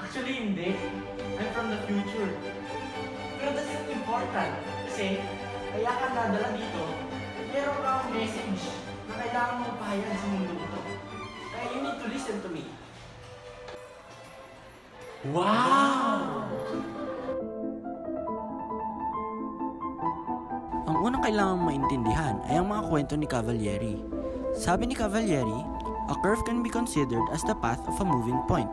Actually, hindi. I'm from the future. Pero that's not important. Kasi, kaya ka nadala dito, meron kang message na kailangan mong pahayan sa mundo ito. Kaya you need to listen to me. Wow! Ang unang kailangang maintindihan ay ang mga kwento ni Cavalieri. Sabi ni Cavalieri, a curve can be considered as the path of a moving point.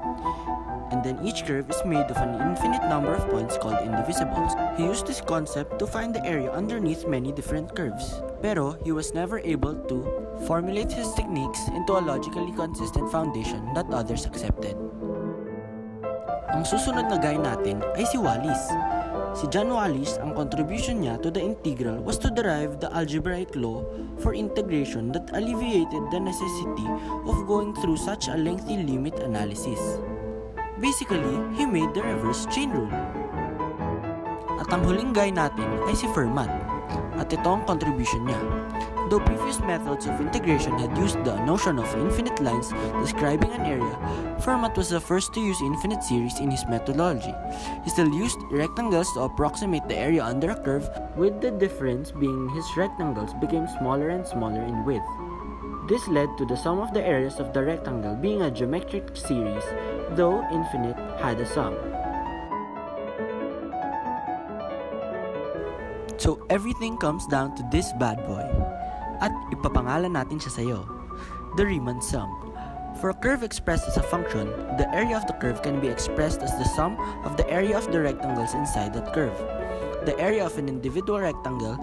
And then each curve is made of an infinite number of points called indivisibles. He used this concept to find the area underneath many different curves. Pero he was never able to formulate his techniques into a logically consistent foundation that others accepted. Ang susunod na guy natin ay si Wallis. Si John Wallis, ang contribution niya to the integral was to derive the algebraic law for integration that alleviated the necessity of going through such a lengthy limit analysis. Basically, he made the reverse chain rule. At ang huling guy natin ay si Fermat. At ito ang contribution niya. Though previous methods of integration had used the notion of infinite lines describing an area, Fermat was the first to use infinite series in his methodology. He still used rectangles to approximate the area under a curve, with the difference being his rectangles became smaller and smaller in width. This led to the sum of the areas of the rectangle being a geometric series, though infinite had a sum. So everything comes down to this bad boy. At ipapangalan natin siya sa'yo, the Riemann Sum. For a curve expressed as a function, the area of the curve can be expressed as the sum of the area of the rectangles inside that curve. The area of an individual rectangle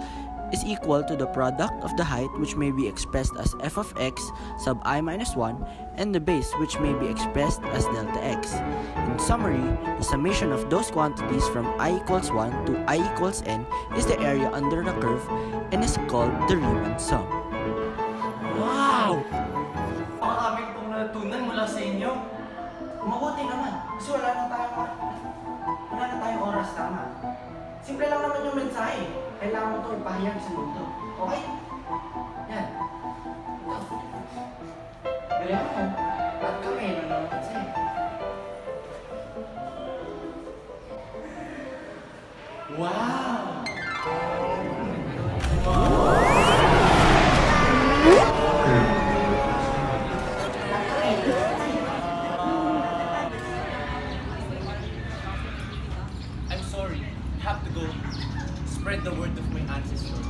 is equal to the product of the height, which may be expressed as f of x sub I minus 1, and the base, which may be expressed as delta x. In summary, the summation of those quantities from I equals 1 to I equals n is the area under the curve and is called the Riemann sum. Wow! Ang aming pong natutunan mula sa inyo. Mabuti naman, kasi wala na tayong oras, tama. Simple lang naman yung mensahe. Kailangan mo ito ipahayag sa mundo. Okay? Yan. Ito. Gaya mo. Lahat kami nanonood sa'yo. Wow! I'm sorry. I have to go spread the word of my ancestors.